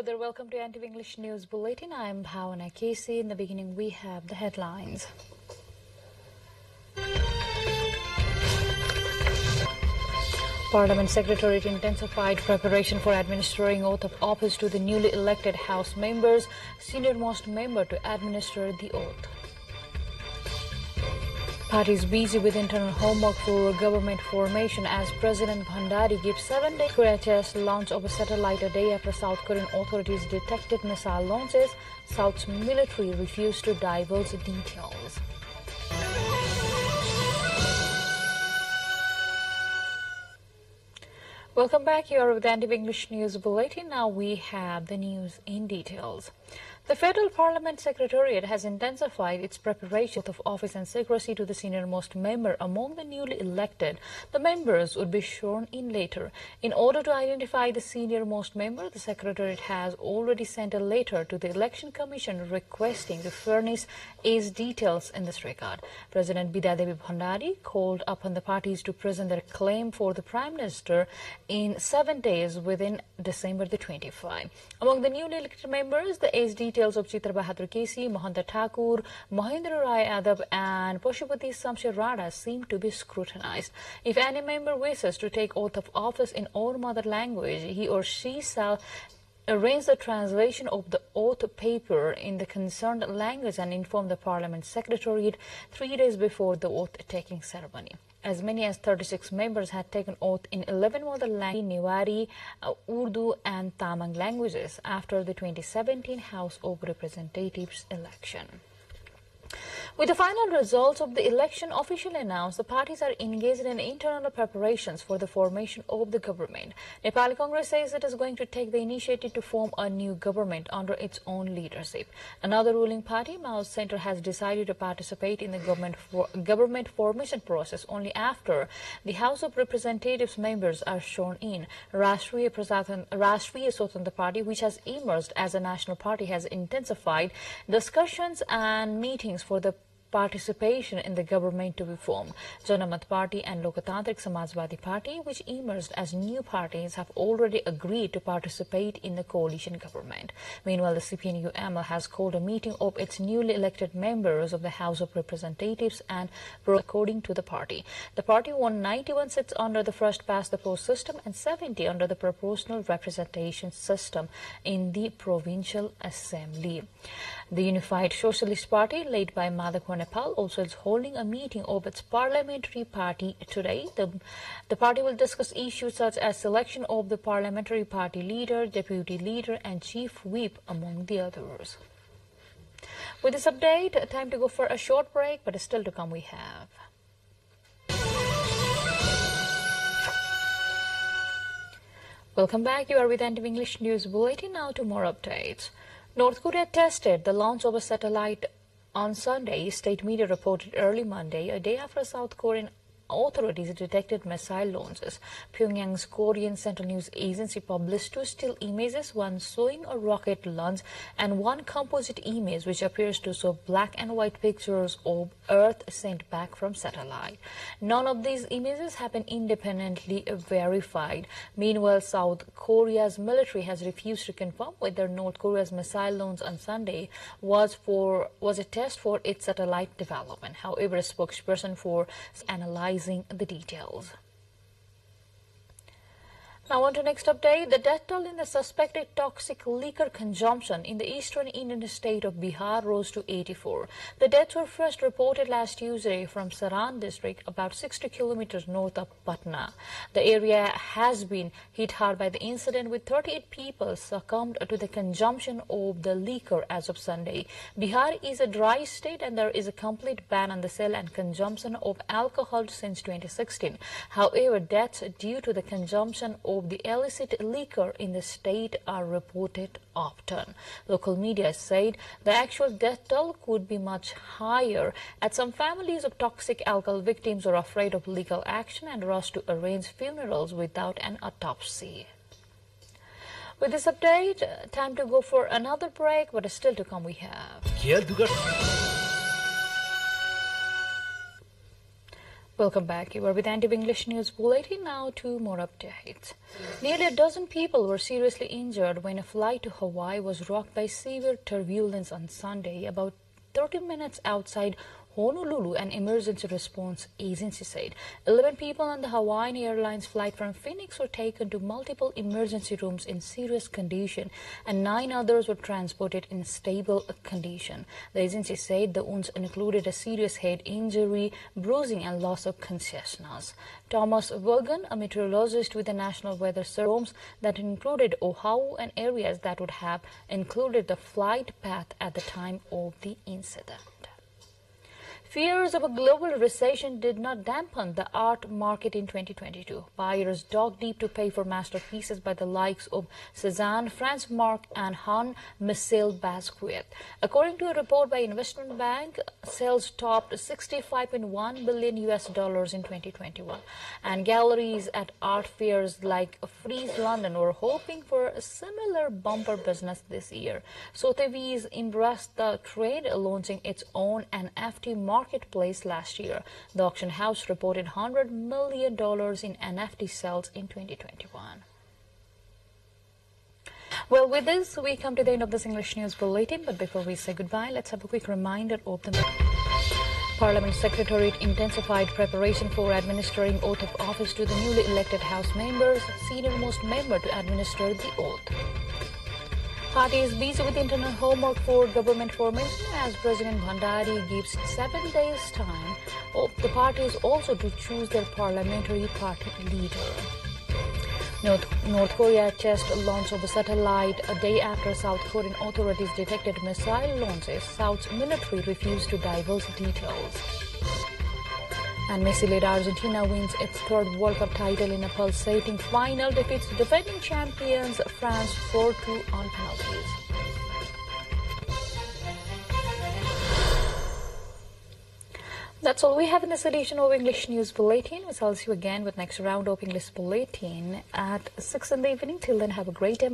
there, welcome to NTV English News Bulletin. I am Bhavana Casey. In the beginning, we have the headlines. Parliament Secretariat intensified preparation for administering oath of office to the newly elected House members, senior-most member to administer the oath. Parties busy with internal homework for government formation as President Bhandari gives 7 days Korea test launch of a satellite a day after South Korean authorities detected missile launches. South's military refused to divulge details. Welcome back. You are with the NTV English News Bulletin. Now we have the news in details. The Federal Parliament Secretariat has intensified its preparation of office and secrecy to the senior-most member among the newly elected. The members would be sworn in later. In order to identify the senior-most member, the Secretariat has already sent a letter to the Election Commission requesting to furnish age details in this regard. President Bidyadevi Bhandari called upon the parties to present their claim for the Prime Minister in 7 days within December the 25. Among the newly elected members, the age details of Chitra Bahadur Kesi, Mohanta Thakur, Mahendra Rai Yadav and Pashupati Samsher Rada seem to be scrutinized. If any member wishes to take oath of office in our mother language, he or she shall arrange the translation of the oath paper in the concerned language and inform the Parliament Secretariat 3 days before the oath-taking ceremony. As many as 36 members had taken oath in 11 mother languages, Newari, Urdu and Tamang languages after the 2017 House of Representatives election. With the final results of the election officially announced, the parties are engaged in internal preparations for the formation of the government. Nepal Congress says it is going to take the initiative to form a new government under its own leadership. Another ruling party, Mao's Centre, has decided to participate in the government formation process only after the House of Representatives members are sworn in. Rashtriya Swatantra Party, which has emerged as a national party, has intensified discussions and meetings for the participation in the government to be formed. Janamat Party and Lokatantrik Samajwadi Party, which emerged as new parties, have already agreed to participate in the coalition government. Meanwhile, the CPNU-ML has called a meeting of its newly elected members of the House of Representatives and according to the party. The party won 91 seats under the first-past-the-post system and 70 under the proportional representation system in the Provincial Assembly. The Unified Socialist Party, led by Madhakwa Nepal, also is holding a meeting of its parliamentary party today. The party will discuss issues such as selection of the parliamentary party leader, deputy leader and chief whip, among the others. With this update, time to go for a short break, but still to come we have. Welcome back. You are with NTV English News Bulletin. Now to more updates. North Korea tested the launch of a satellite on Sunday, state media reported early Monday, a day after South Korean authorities detected missile launches. Pyongyang's Korean Central News Agency published 2 still images, one showing a rocket launch and one composite image which appears to show black and white pictures of Earth sent back from satellite. None of these images have been independently verified. Meanwhile, South Korea's military has refused to confirm whether North Korea's missile launch on Sunday was a test for its satellite development. However, a spokesperson for analyzing the details. Now on to next update. The death toll in the suspected toxic liquor consumption in the eastern Indian state of Bihar rose to 84. The deaths were first reported last Tuesday from Saran district, about 60 kilometers north of Patna. The area has been hit hard by the incident, with 38 people succumbed to the consumption of the liquor as of Sunday. Bihar is a dry state and there is a complete ban on the sale and consumption of alcohol since 2016. However, deaths due to the consumption of the illicit liquor in the state are reported often. Local media said the actual death toll could be much higher, as some families of toxic alcohol victims are afraid of legal action and rush to arrange funerals without an autopsy. With this update, time to go for another break, but still to come we have. Welcome back. You are with NTV English News Bulletin. Now to more updates. Nearly a dozen people were seriously injured when a flight to Hawaii was rocked by severe turbulence on Sunday, about 30 minutes outside Honolulu, an emergency response agency said. 11 people on the Hawaiian Airlines flight from Phoenix were taken to multiple emergency rooms in serious condition, and 9 others were transported in stable condition. The agency said the wounds included a serious head injury, bruising, and loss of consciousness. Thomas Wogan, a meteorologist with the National Weather Service, that included Oahu and areas that would have included the flight path at the time of the incident. Fears of a global recession did not dampen the art market in 2022. Buyers dug deep to pay for masterpieces by the likes of Cézanne, Franz Marc, and Jean-Michel Basquiat. According to a report by Investment Bank, sales topped $65.1 billion in 2021, and galleries at art fairs like Frieze London were hoping for a similar bumper business this year. Sotheby's embraced the trend, launching its own NFT marketplace last year. The auction house reported $100 million in NFT sales in 2021. Well, with this, we come to the end of this English News Bulletin. But before we say goodbye, let's have a quick reminder of the Parliament Secretariat intensified preparation for administering oath of office to the newly elected House members, senior-most member to administer the oath. Party is busy with internal homework for government formation as President Bhandari gives 7 days time. The party is also to choose their parliamentary party leader. North Korea tests launch of a satellite a day after South Korean authorities detected missile launches. South's military refused to divulge details. And Messi-led Argentina wins its 3rd World Cup title in a pulsating final, defeats defending champions France 4-2 on penalties. That's all we have in this edition of English News Bulletin. We'll see you again with next round of English Bulletin at 6 in the evening. Till then, have a great day.